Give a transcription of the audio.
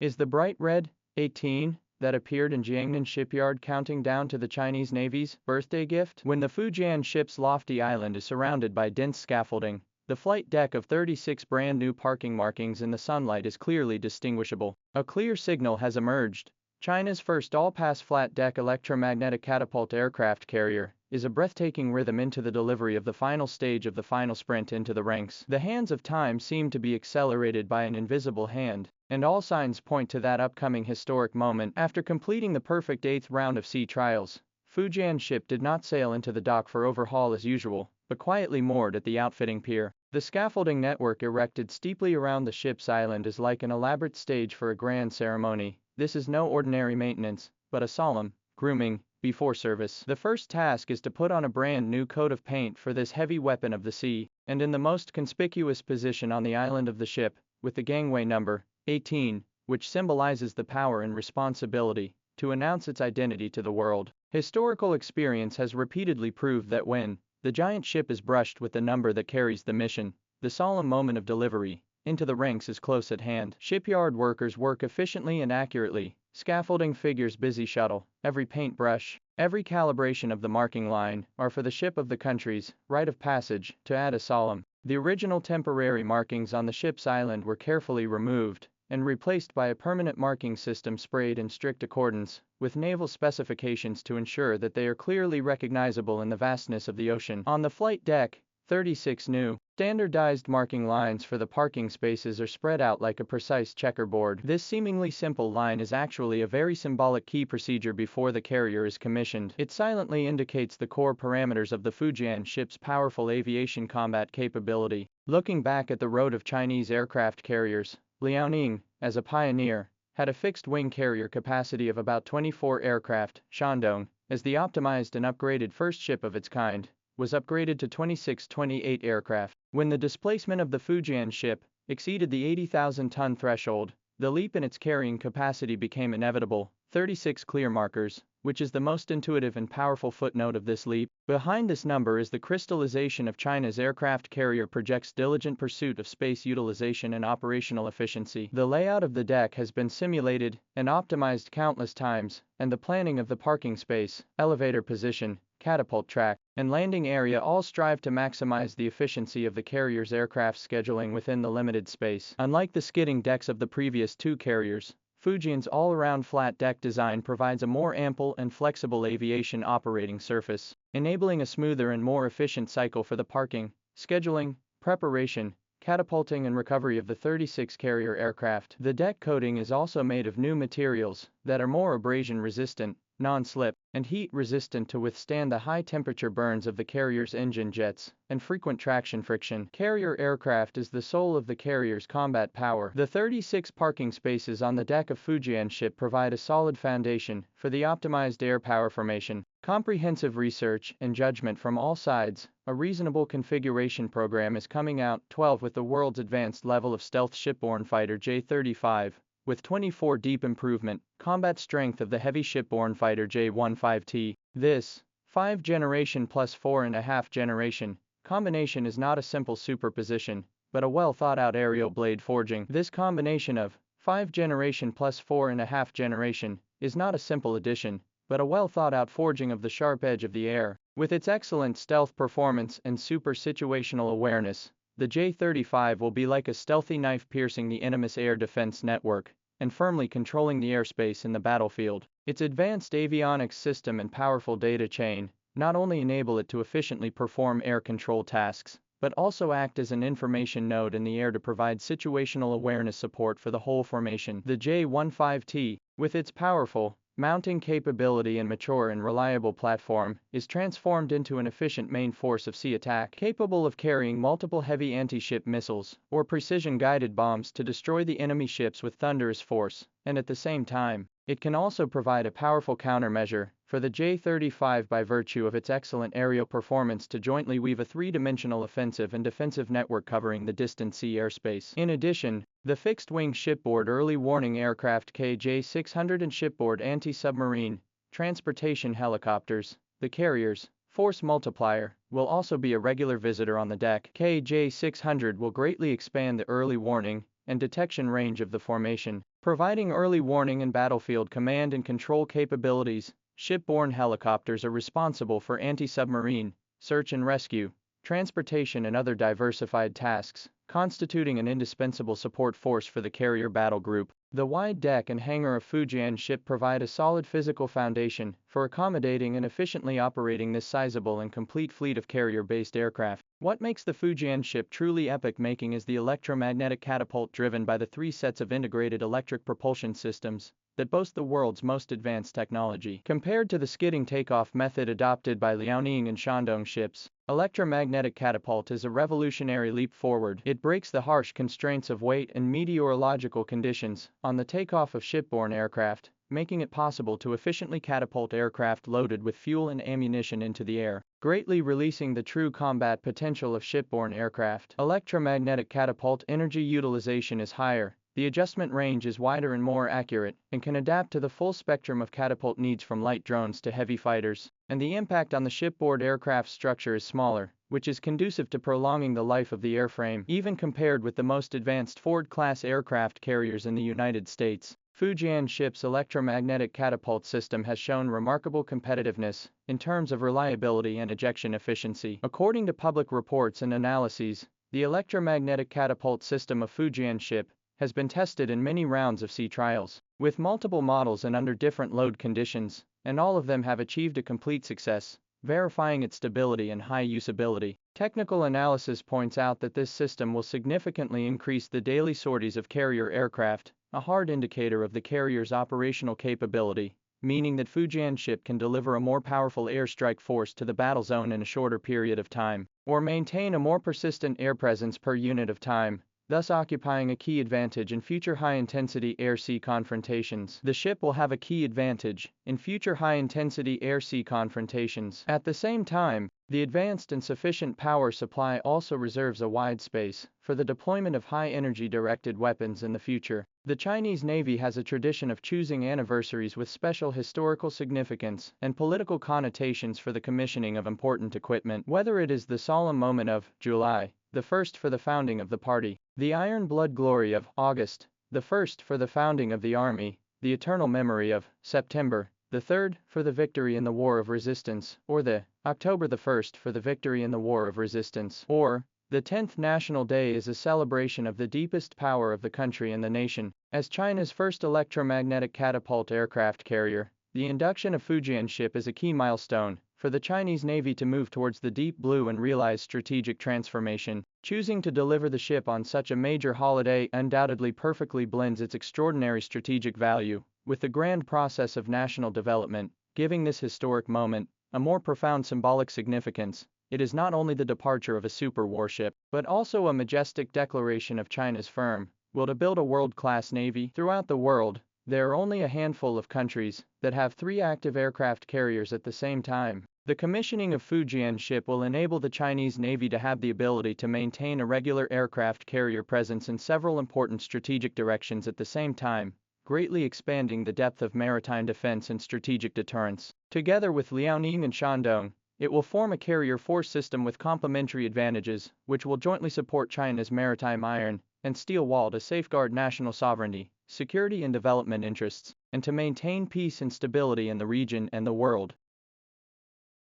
is the bright red 18 that appeared in Jiangnan Shipyard counting down to the Chinese Navy's birthday gift. When the Fujian ship's lofty island is surrounded by dense scaffolding, the flight deck of 36 brand new parking markings in the sunlight is clearly distinguishable. A clear signal has emerged. China's first all-pass flat-deck electromagnetic catapult aircraft carrier is a breathtaking rhythm into the delivery of the final stage of the final sprint into the ranks. The hands of time seem to be accelerated by an invisible hand, and all signs point to that upcoming historic moment. After completing the perfect 8th round of sea trials, Fujian ship did not sail into the dock for overhaul as usual, but quietly moored at the outfitting pier. The scaffolding network erected steeply around the ship's island is like an elaborate stage for a grand ceremony. This is no ordinary maintenance, but a solemn grooming before service. The first task is to put on a brand new coat of paint for this heavy weapon of the sea, and in the most conspicuous position on the island of the ship, with the gangway number 18, which symbolizes the power and responsibility to announce its identity to the world. Historical experience has repeatedly proved that when the giant ship is brushed with the number that carries the mission, the solemn moment of delivery into the ranks is close at hand. Shipyard workers work efficiently and accurately. Scaffolding figures busy shuttle, every paintbrush, every calibration of the marking line are for the ship of the country's rite of passage to add a solemn. The original temporary markings on the ship's island were carefully removed and replaced by a permanent marking system sprayed in strict accordance with naval specifications to ensure that they are clearly recognizable in the vastness of the ocean. On the flight deck, 36 new, standardized marking lines for the parking spaces are spread out like a precise checkerboard. This seemingly simple line is actually a very symbolic key procedure before the carrier is commissioned. It silently indicates the core parameters of the Fujian ship's powerful aviation combat capability. Looking back at the road of Chinese aircraft carriers, Liaoning, as a pioneer, had a fixed-wing carrier capacity of about 24 aircraft. Shandong, as the optimized and upgraded first ship of its kind, was upgraded to 26-28 aircraft. When the displacement of the Fujian ship exceeded the 80,000-ton threshold, the leap in its carrying capacity became inevitable. 36 clear markers, which is the most intuitive and powerful footnote of this leap. Behind this number is the crystallization of China's aircraft carrier project's diligent pursuit of space utilization and operational efficiency. The layout of the deck has been simulated and optimized countless times, and the planning of the parking space, elevator position, catapult track, and landing area all strive to maximize the efficiency of the carrier's aircraft scheduling within the limited space. Unlike the skidding decks of the previous two carriers, Fujian's all-around flat deck design provides a more ample and flexible aviation operating surface, enabling a smoother and more efficient cycle for the parking, scheduling, preparation, catapulting and recovery of the 36 carrier aircraft. The deck coating is also made of new materials that are more abrasion-resistant, non-slip, and heat-resistant to withstand the high-temperature burns of the carrier's engine jets and frequent traction friction. Carrier aircraft is the soul of the carrier's combat power. The 36 parking spaces on the deck of Fujian ship provide a solid foundation for the optimized air power formation. Comprehensive research and judgment from all sides, a reasonable configuration program is coming out. 12 with the world's advanced level of stealth shipborne fighter J-35. With 24 deep improvement, combat strength of the heavy shipborne fighter J-15T. This 5th generation plus 4.5 generation combination is not a simple superposition, but a well-thought-out aerial blade forging. This combination of 5th generation plus 4.5 generation is not a simple addition, but a well-thought-out forging of the sharp edge of the air. With its excellent stealth performance and super situational awareness, the J-35 will be like a stealthy knife piercing the enemy's air defense network and firmly controlling the airspace in the battlefield. Its advanced avionics system and powerful data chain not only enable it to efficiently perform air control tasks, but also act as an information node in the air to provide situational awareness support for the whole formation. The J-15T, with its powerful mounting capability and mature and reliable platform, is transformed into an efficient main force of sea attack, capable of carrying multiple heavy anti-ship missiles or precision-guided bombs to destroy the enemy ships with thunderous force, and at the same time, it can also provide a powerful countermeasure for the J-35 by virtue of its excellent aerial performance to jointly weave a three-dimensional offensive and defensive network covering the distant sea airspace. In addition, the fixed-wing shipboard early warning aircraft KJ-600 and shipboard anti-submarine transportation helicopters, the carrier's force multiplier, will also be a regular visitor on the deck. KJ-600 will greatly expand the early warning and detection range of the formation, providing early warning and battlefield command and control capabilities. Shipborne helicopters are responsible for anti-submarine, search and rescue, transportation and other diversified tasks, constituting an indispensable support force for the carrier battle group. The wide deck and hangar of Fujian ship provide a solid physical foundation for accommodating and efficiently operating this sizable and complete fleet of carrier-based aircraft. What makes the Fujian ship truly epic-making is the electromagnetic catapult driven by the 3 sets of integrated electric propulsion systems that boast the world's most advanced technology. Compared to the skidding takeoff method adopted by Liaoning and Shandong ships, electromagnetic catapult is a revolutionary leap forward. It breaks the harsh constraints of weight and meteorological conditions on the takeoff of shipborne aircraft, making it possible to efficiently catapult aircraft loaded with fuel and ammunition into the air, greatly releasing the true combat potential of shipborne aircraft. Electromagnetic catapult energy utilization is higher, the adjustment range is wider and more accurate, and can adapt to the full spectrum of catapult needs from light drones to heavy fighters, and the impact on the shipboard aircraft structure is smaller, which is conducive to prolonging the life of the airframe, even compared with the most advanced Ford-class aircraft carriers in the United States. Fujian ship's electromagnetic catapult system has shown remarkable competitiveness in terms of reliability and ejection efficiency. According to public reports and analyses, the electromagnetic catapult system of Fujian ship has been tested in many rounds of sea trials, with multiple models and under different load conditions, and all of them have achieved a complete success, verifying its stability and high usability. Technical analysis points out that this system will significantly increase the daily sorties of carrier aircraft, a hard indicator of the carrier's operational capability, meaning that Fujian ship can deliver a more powerful airstrike force to the battle zone in a shorter period of time, or maintain a more persistent air presence per unit of time, thus occupying a key advantage in future high-intensity air-sea confrontations. The ship will have a key advantage in future high-intensity air-sea confrontations. At the same time, the advanced and sufficient power supply also reserves a wide space for the deployment of high-energy directed weapons in the future. The Chinese Navy has a tradition of choosing anniversaries with special historical significance and political connotations for the commissioning of important equipment, whether it is the solemn moment of July the 1st for the founding of the party, the Iron Blood glory of August the 1st for the founding of the army, the eternal memory of September the 3rd for the victory in the War of Resistance, or the October the 1st for the victory in the War of Resistance, or the 10th National Day is a celebration of the deepest power of the country and the nation. As China's first electromagnetic catapult aircraft carrier, the induction of Fujian ship is a key milestone for the Chinese Navy to move towards the deep blue and realize strategic transformation. Choosing to deliver the ship on such a major holiday undoubtedly perfectly blends its extraordinary strategic value with the grand process of national development, giving this historic moment a more profound symbolic significance. It is not only the departure of a super warship, but also a majestic declaration of China's firm will to build a world-class navy. Throughout the world, there are only a handful of countries that have 3 active aircraft carriers at the same time. The commissioning of Fujian ship will enable the Chinese Navy to have the ability to maintain a regular aircraft carrier presence in several important strategic directions at the same time, greatly expanding the depth of maritime defense and strategic deterrence. Together with Liaoning and Shandong, it will form a carrier force system with complementary advantages, which will jointly support China's maritime iron and steel wall to safeguard national sovereignty, security and development interests, and to maintain peace and stability in the region and the world.